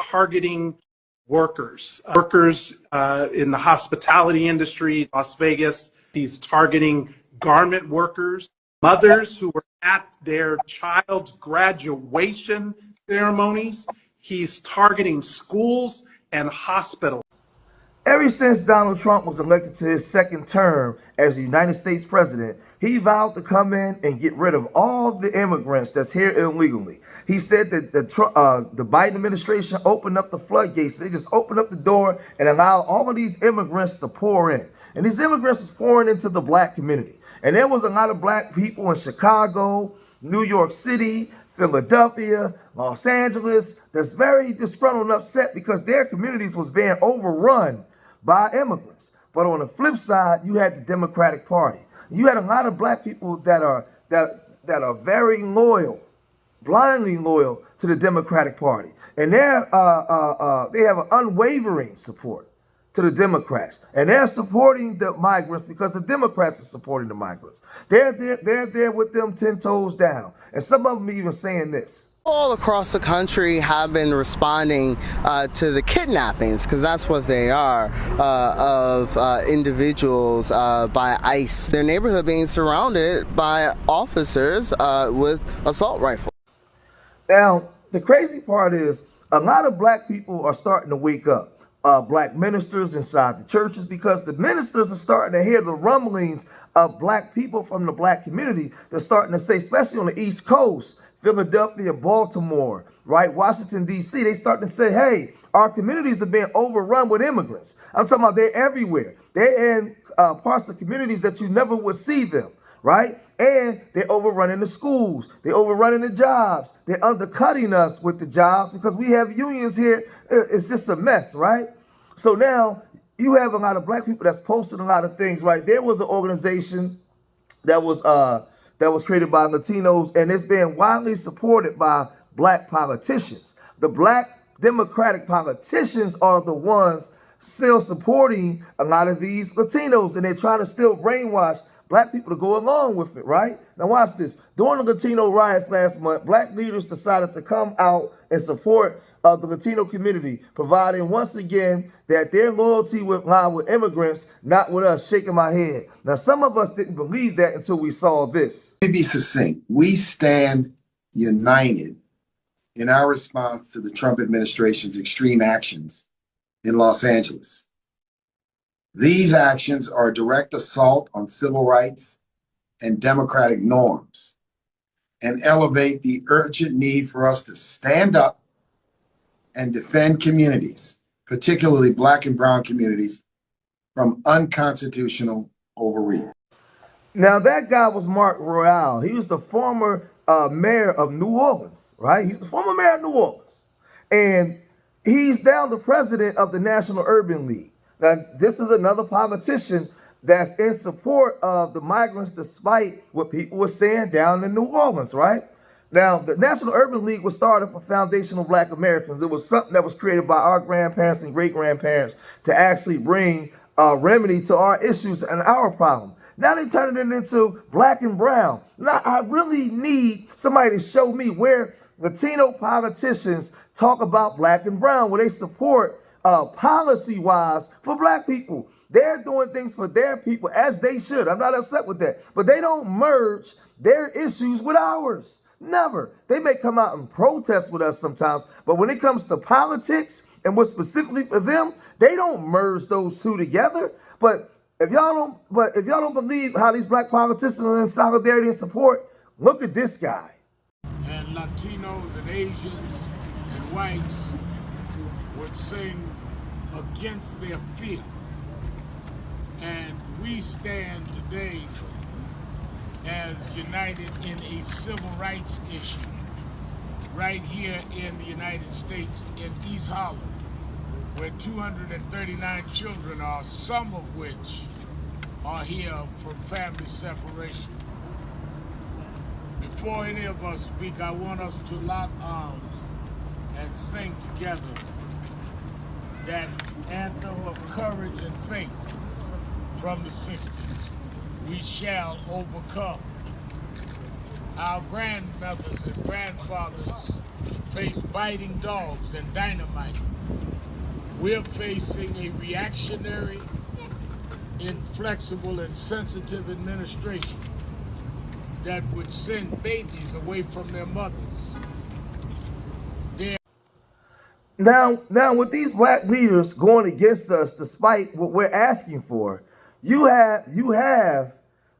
targeting workers in the hospitality industry, Las Vegas. He's targeting garment workers, mothers who were at their child's graduation ceremonies. He's targeting schools and hospitals. Ever since Donald Trump was elected to his second term as the United States president, he vowed to come in and get rid of all the immigrants that's here illegally. He said that the Biden administration opened up the floodgates. They just opened up the door and allowed all of these immigrants to pour in. And these immigrants was pouring into the black community. And there was a lot of black people in Chicago, New York City, Philadelphia, Los Angeles, that's very disgruntled and upset because their communities was being overrun by immigrants. But on the flip side, you had the Democratic Party. You had a lot of black people that are very loyal, blindly loyal to the Democratic Party, and they have an unwavering support to the Democrats, and they're supporting the migrants because the Democrats are supporting the migrants. They're there with them 10 toes down, and some of them even saying this. All across the country have been responding to the kidnappings, because that's what they are, of individuals by ICE. Their neighborhood being surrounded by officers with assault rifles. Now, the crazy part is a lot of black people are starting to wake up. Black ministers inside the churches, because the ministers are starting to hear the rumblings of black people from the black community. They're starting to say, especially on the East Coast, Philadelphia, Baltimore, right, Washington, D.C., they start to say, hey, our communities are being overrun with immigrants. I'm talking about they're everywhere. They're in parts of communities that you never would see them, right? And they're overrunning the schools. They're overrunning the jobs. They're undercutting us with the jobs because we have unions here. It's just a mess, right? So now you have a lot of black people that's posting a lot of things, right? There was an organization that was created by Latinos, and it's being widely supported by black politicians. The black Democratic politicians are the ones still supporting a lot of these Latinos, and they're trying to still brainwash black people to go along with it, right? Now watch this. During the Latino riots last month, black leaders decided to come out and support the Latino community, providing once again that their loyalty would lie with immigrants, not with us. Shaking my head. Now, some of us didn't believe that until we saw this. Let me be succinct. We stand united in our response to the Trump administration's extreme actions in Los Angeles. These actions are a direct assault on civil rights and democratic norms and elevate the urgent need for us to stand up and defend communities, particularly black and brown communities, from unconstitutional overreach. Now, that guy was Mark Royale. He was the former mayor of New Orleans, right? He's the former mayor of New Orleans. And he's now the president of the National Urban League. Now, this is another politician that's in support of the migrants, despite what people were saying down in New Orleans, right? Now, the National Urban League was started for foundational black Americans. It was something that was created by our grandparents and great-grandparents to actually bring remedy to our issues and our problem. Now they turning it into black and brown. Now, I really need somebody to show me where Latino politicians talk about black and brown, where they support policy-wise for black people. They're doing things for their people, as they should. I'm not upset with that. But they don't merge their issues with ours. Never. They may come out and protest with us sometimes, but when it comes to politics and what's specifically for them, they don't merge those two together. But if y'all don't believe how these black politicians are in solidarity and support, look at this guy. And Latinos and Asians and whites would sing against their fear. And we stand today as united in a civil rights issue right here in the United States, in East Harlem, where 239 children are, some of which are here from family separation. Before any of us speak, I want us to lock arms and sing together that anthem of courage and faith from the 60s. We shall overcome. Our grandmothers and grandfathers faced biting dogs and dynamite. We're facing a reactionary, inflexible, and sensitive administration that would send babies away from their mothers. Now, with these black leaders going against us, despite what we're asking for, you have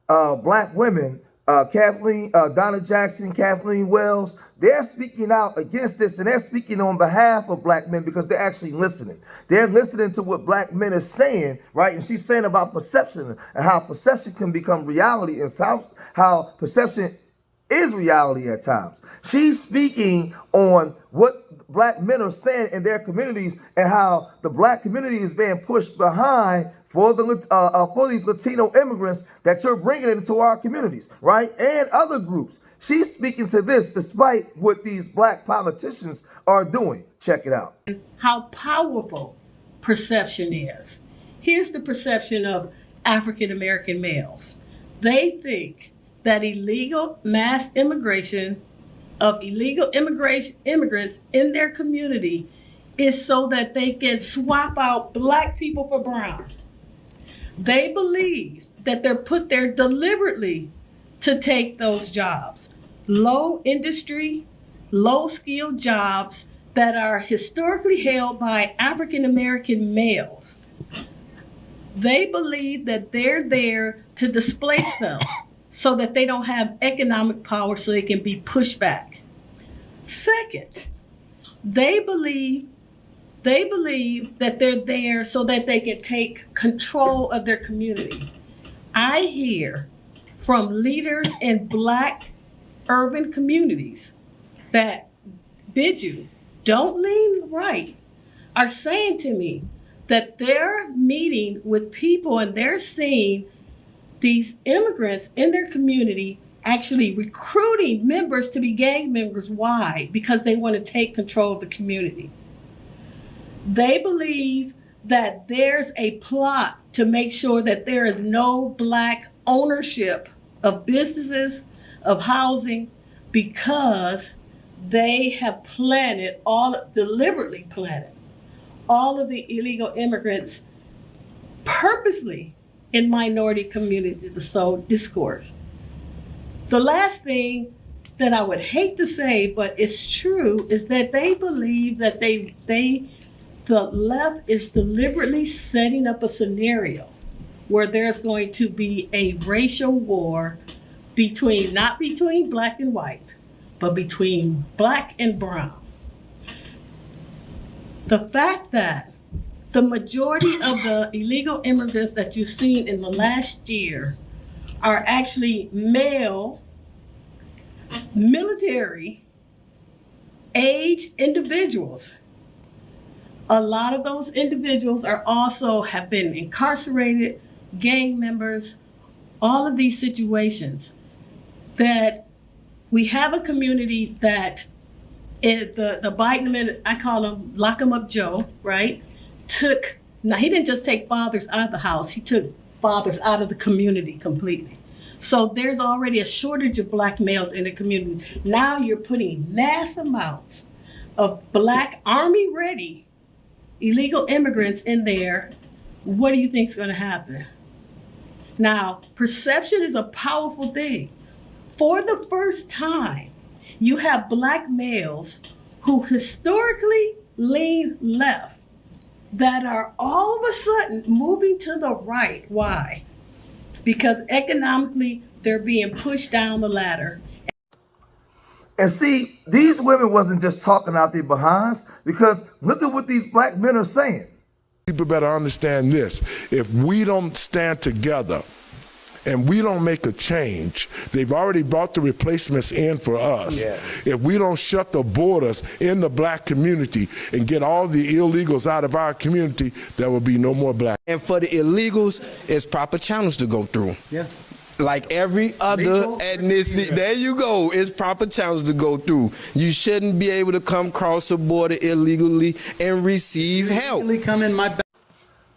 black women, Donna Jackson, Kathleen Wells. They're speaking out against this, and they're speaking on behalf of black men because they're actually listening. They're listening to what black men are saying, right? And she's saying about perception and how perception can become reality, and how perception is reality at times. She's speaking on what black men are saying in their communities and how the black community is being pushed behind for these Latino immigrants that you're bringing into our communities, right? And other groups. She's speaking to this despite what these black politicians are doing. Check it out. How powerful perception is. Here's the perception of African American males. They think that illegal mass immigration of illegal immigrants in their community is so that they can swap out black people for brown. They believe that they're put there deliberately to take those jobs. Low industry, low skilled jobs that are historically held by African American males. They believe that they're there to displace them so that they don't have economic power, so they can be pushed back. Second, they believe that they're there so that they can take control of their community. I hear from leaders in black urban communities that bid you, don't lean right, are saying to me that they're meeting with people and they're seeing these immigrants in their community actually recruiting members to be gang members. Why? Because they want to take control of the community. They believe that there's a plot to make sure that there is no black ownership of businesses, of housing, because they have deliberately planted all of the illegal immigrants purposely in minority communities to sow discourse. The last thing that I would hate to say, but it's true, is that they believe that the left is deliberately setting up a scenario where there's going to be a racial war not between black and white, but between black and brown. The fact that the majority of the illegal immigrants that you've seen in the last year are actually male, military age individuals. A lot of those individuals have been incarcerated, gang members, all of these situations. That we have a community that the Biden, I call him Lock 'em Up Joe, right? He didn't just take fathers out of the house, he took fathers out of the community completely. So there's already a shortage of black males in the community. Now you're putting mass amounts of black army-ready illegal immigrants in there. What do you think is going to happen? Now, perception is a powerful thing. For the first time, you have black males who historically lean left that are all of a sudden moving to the right. Why? Because economically, they're being pushed down the ladder. And see, these women wasn't just talking out their behinds, because look at what these black men are saying. People better understand this. If we don't stand together and we don't make a change, they've already brought the replacements in for us. Yes. If we don't shut the borders in the black community and get all the illegals out of our community, there will be no more black. And for the illegals, it's proper channels to go through. Yeah. Like every other ethnicity, there you go, it's proper channels to go through. You shouldn't be able to come across the border illegally and receive help.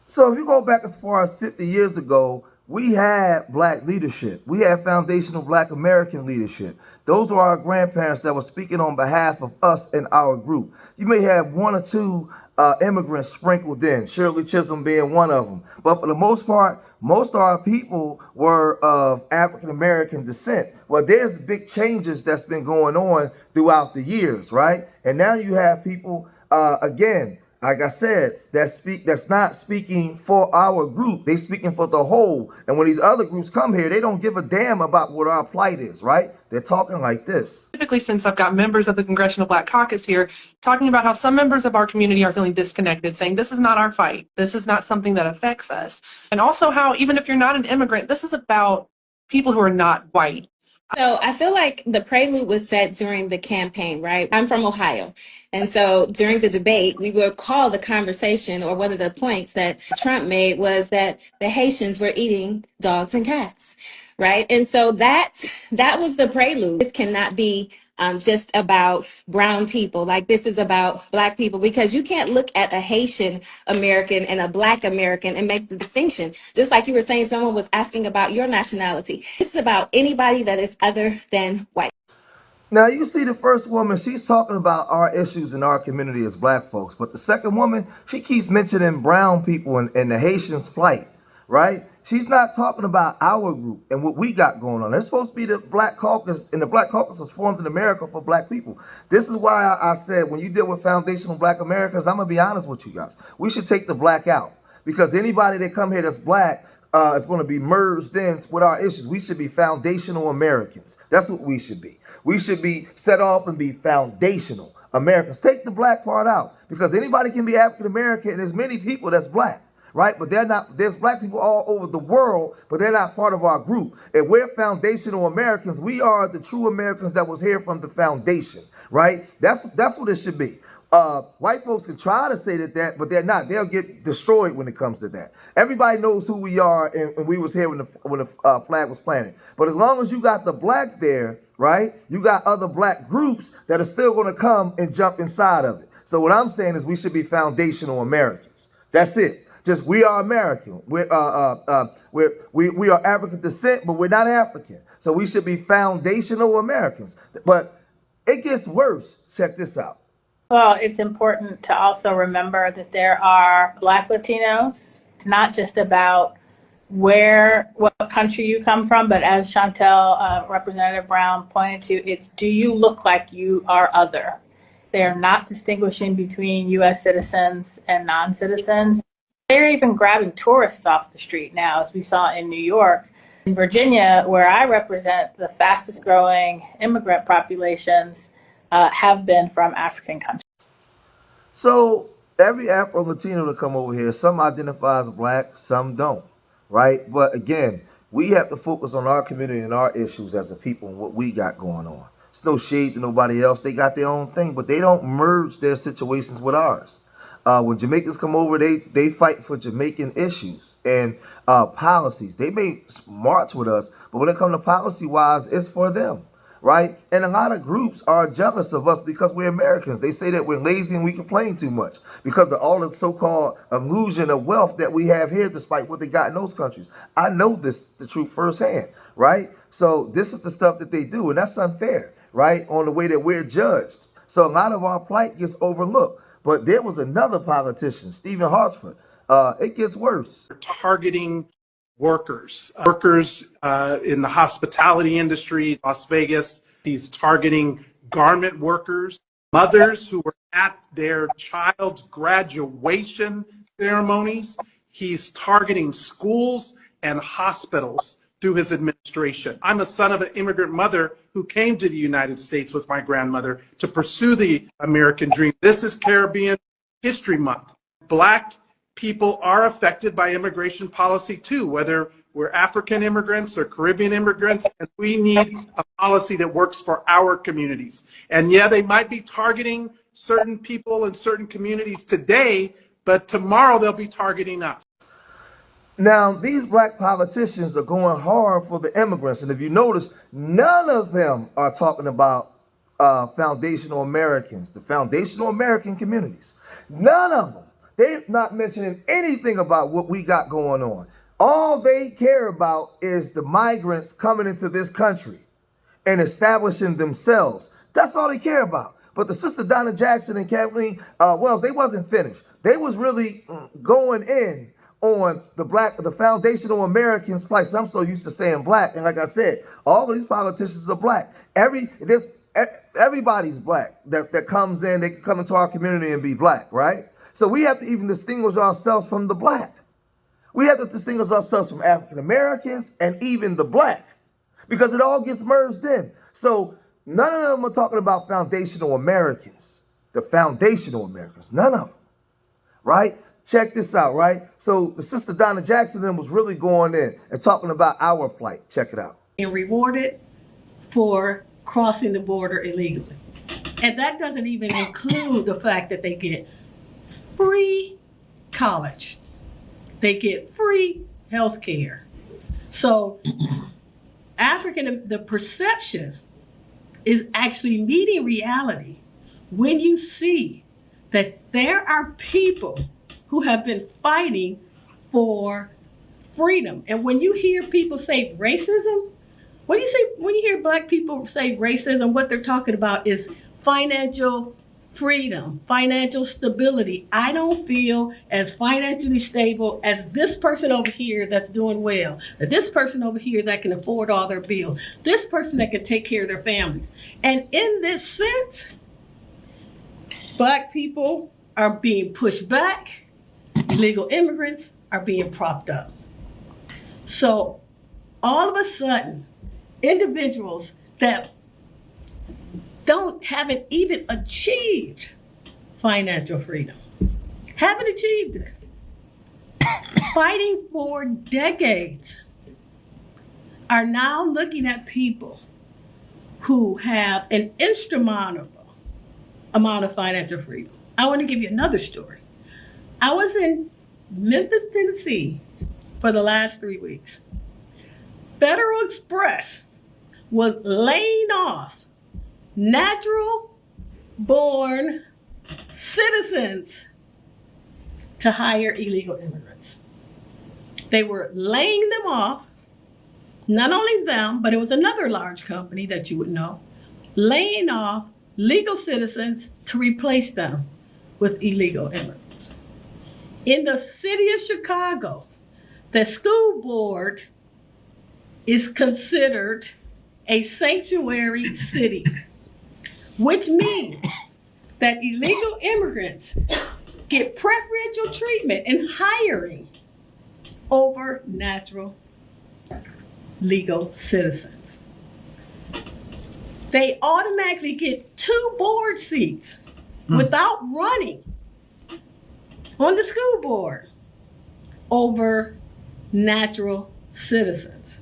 So if you go back as far as 50 years ago, we had black leadership. We had foundational black American leadership. Those were our grandparents that were speaking on behalf of us and our group. You may have one or two immigrants sprinkled in, Shirley Chisholm being one of them. But for the most part, most of our people were of African American descent. Well, there's big changes that's been going on throughout the years, right? And now you have people, again, like I said, that's not speaking for our group. They speaking for the whole. And when these other groups come here, they don't give a damn about what our plight is, right? They're talking like this. Typically, since I've got members of the Congressional Black Caucus here, talking about how some members of our community are feeling disconnected, saying this is not our fight. This is not something that affects us. And also how even if you're not an immigrant, this is about people who are not white. So I feel like the prelude was set during the campaign, right? I'm from Ohio. And so during the debate, we would call the conversation, or one of the points that Trump made was that the Haitians were eating dogs and cats, right? And so that was the prelude. This cannot be just about brown people. Like, this is about black people, because you can't look at a Haitian American and a black American and make the distinction. Just like you were saying, someone was asking about your nationality. It's about anybody that is other than white. Now, you see the first woman, she's talking about our issues in our community as black folks. But the second woman, she keeps mentioning brown people and the Haitians' plight, right? She's not talking about our group and what we got going on. There's supposed to be the Black Caucus, and the Black Caucus was formed in America for black people. This is why I said when you deal with foundational black Americans, I'm going to be honest with you guys. We should take the black out, because anybody that come here that's black is going to be merged in with our issues. We should be foundational Americans. That's what we should be. We should be set off and be foundational Americans. Take the black part out, because anybody can be African American, and there's many people that's black, right? But they're not. There's black people all over the world, but they're not part of our group. And we're foundational Americans. We are the true Americans that was here from the foundation, right? That's what it should be. White folks can try to say that, but they're not. They'll get destroyed when it comes to that. Everybody knows who we are, and we was here when the flag was planted. But as long as you got the black there, right, you got other black groups that are still going to come and jump inside of it. So what I'm saying is we should be foundational Americans. That's it. Just, we are American. We are African descent, but we're not African. So we should be foundational Americans. But it gets worse. Check this out. Well, it's important to also remember that there are Black Latinos. It's not just about what country you come from, but as Chantel, Representative Brown pointed to, it's, do you look like you are other? They're not distinguishing between U.S. citizens and non-citizens. They're even grabbing tourists off the street now, as we saw in New York. In Virginia, where I represent, the fastest growing immigrant populations have been from African countries. So every Afro-Latino to come over here, some identify as black, some don't, right? But again, we have to focus on our community and our issues as a people and what we got going on. It's no shade to nobody else. They got their own thing, but they don't merge their situations with ours. When Jamaicans come over, they fight for Jamaican issues and policies. They may march with us, but when it comes to policy-wise, it's for them, right? And a lot of groups are jealous of us because we're Americans. They say that we're lazy and we complain too much because of all the so-called illusion of wealth that we have here, despite what they got in those countries. I know the truth firsthand, right? So this is the stuff that they do, and that's unfair, right, on the way that we're judged. So a lot of our plight gets overlooked. But there was another politician, Stephen Hartsford. It gets worse. Targeting workers in the hospitality industry, Las Vegas. He's targeting garment workers, mothers who were at their child's graduation ceremonies. He's targeting schools and hospitals through his administration. I'm a son of an immigrant mother who came to the United States with my grandmother to pursue the American dream. This is Caribbean History Month. Black people are affected by immigration policy too, whether we're African immigrants or Caribbean immigrants, and we need a policy that works for our communities. And yeah, they might be targeting certain people in certain communities today, but tomorrow they'll be targeting us. Now, these black politicians are going hard for the immigrants. And if you notice, none of them are talking about foundational Americans, the foundational American communities. None of them. They're not mentioning anything about what we got going on. All they care about is the migrants coming into this country and establishing themselves. That's all they care about. But the sister Donna Jackson and Kathleen Wells, they wasn't finished. They was really going in on the foundational Americans' plight. I'm so used to saying black, and like I said, all of these politicians are black. Everybody's black that comes in. They can come into our community and be black, right? So we have to even distinguish ourselves from the black. We have to distinguish ourselves from African Americans and even the black, because it all gets merged in. So none of them are talking about foundational Americans, the foundational Americans, none of them, right? Check this out, right? So the sister Donna Jackson then was really going in and talking about our plight. Check it out. And rewarded for crossing the border illegally. And that doesn't even include the fact that they get free college. They get free health care. So the perception is actually meeting reality when you see that there are people who have been fighting for freedom. And when you hear people say racism, when you hear black people say racism, what they're talking about is financial freedom, financial stability. I don't feel as financially stable as this person over here that's doing well, or this person over here that can afford all their bills, this person that can take care of their families. And in this sense, black people are being pushed back, illegal immigrants are being propped up. So all of a sudden, individuals that haven't even achieved financial freedom, haven't achieved it, fighting for decades, are now looking at people who have an insurmountable amount of financial freedom. I want to give you another story. I was in Memphis, Tennessee for the last 3 weeks. Federal Express was laying off natural-born citizens to hire illegal immigrants. They were laying them off, not only them, but it was another large company that you would know, laying off legal citizens to replace them with illegal immigrants. In the city of Chicago, the school board is considered a sanctuary city, which means that illegal immigrants get preferential treatment in hiring over natural legal citizens. They automatically get 2 board seats without running on the school board over natural citizens.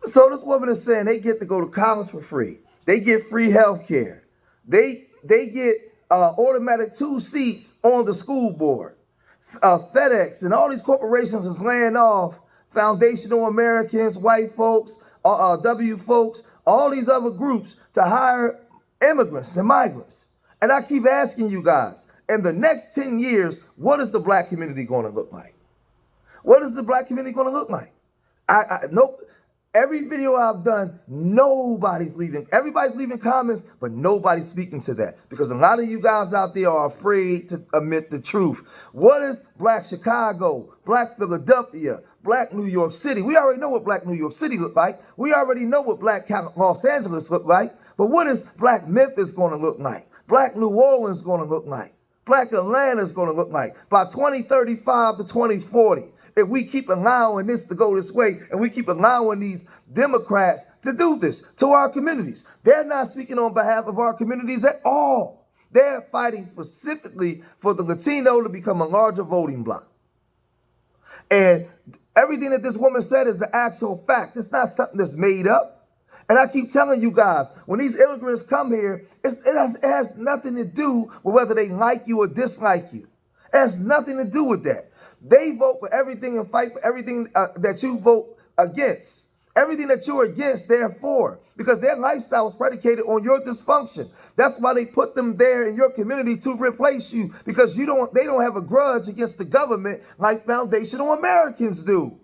So this woman is saying they get to go to college for free. They get free health care. They get automatic 2 seats on the school board. FedEx and all these corporations is laying off foundational Americans, white folks, W folks, all these other groups to hire immigrants and migrants. And I keep asking you guys, in the next 10 years, what is the black community going to look like? What is the black community going to look like? Nope. Every video I've done, everybody's leaving comments, but nobody's speaking to that, because a lot of you guys out there are afraid to admit the truth. What is black Chicago, black Philadelphia, black New York City? We already know what black New York City look like. We already know what black Los Angeles look like. But what is black Memphis going to look like? Black New Orleans going to look like? Black Atlanta is going to look like by 2035 to 2040. If we keep allowing this to go this way, and we keep allowing these Democrats to do this to our communities, they're not speaking on behalf of our communities at all. They're fighting specifically for the Latino to become a larger voting bloc. And everything that this woman said is an actual fact. It's not something that's made up. And I keep telling you guys, when these immigrants come here, it has nothing to do with whether they like you or dislike you. It has nothing to do with that. They vote for everything and fight for everything that you vote against. Everything that you're against, they're for, because their lifestyle is predicated on your dysfunction. That's why they put them there in your community to replace you, because they don't have a grudge against the government like foundational Americans do.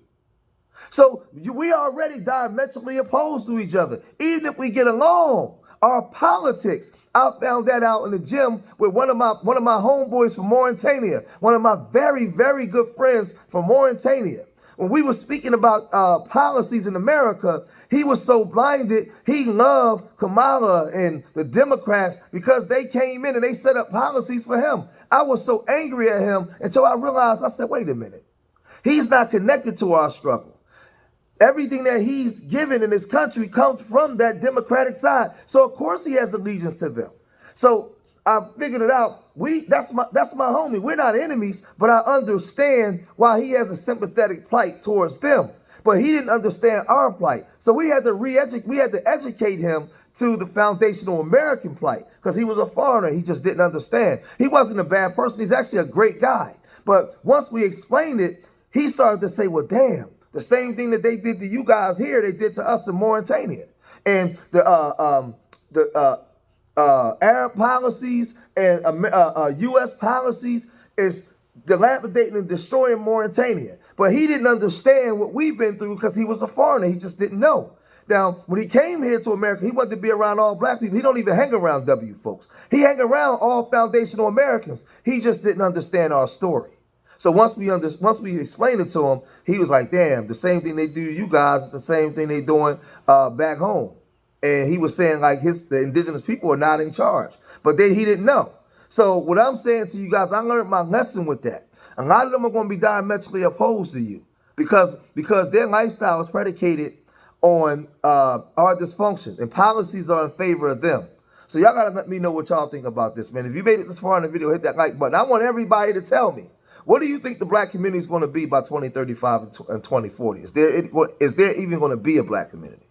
So we are already diametrically opposed to each other, even if we get along. Our politics, I found that out in the gym with one of my homeboys from Mauritania, one of my very, very good friends from Mauritania. When we were speaking about policies in America, he was so blinded. He loved Kamala and the Democrats because they came in and they set up policies for him. I was so angry at him until I realized, I said, wait a minute. He's not connected to our struggle. Everything that he's given in this country comes from that Democratic side. So of course he has allegiance to them. So I figured it out. That's my homie. We're not enemies, but I understand why he has a sympathetic plight towards them. But he didn't understand our plight. So we had to educate him to the foundational American plight, because he was a foreigner. He just didn't understand. He wasn't a bad person. He's actually a great guy. But once we explained it, he started to say, well, damn, the same thing that they did to you guys here, they did to us in Mauritania. And the Arab policies and U.S. policies is dilapidating and destroying Mauritania. But he didn't understand what we've been through because he was a foreigner. He just didn't know. Now, when he came here to America, he wanted to be around all black people. He don't even hang around W folks. He hang around all foundational Americans. He just didn't understand our story. So once we explained it to him, he was like, damn, the same thing they do to you guys is the same thing they doing back home. And he was saying like the indigenous people are not in charge. But then he didn't know. So what I'm saying to you guys, I learned my lesson with that. A lot of them are going to be diametrically opposed to you because their lifestyle is predicated on our dysfunction, and policies are in favor of them. So y'all got to let me know what y'all think about this, man. If you made it this far in the video, hit that like button. I want everybody to tell me, what do you think the black community is going to be by 2035 and 2040? Is there even going to be a black community?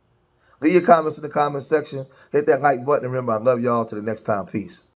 Leave your comments in the comment section. Hit that like button. Remember, I love y'all. Till the next time. Peace.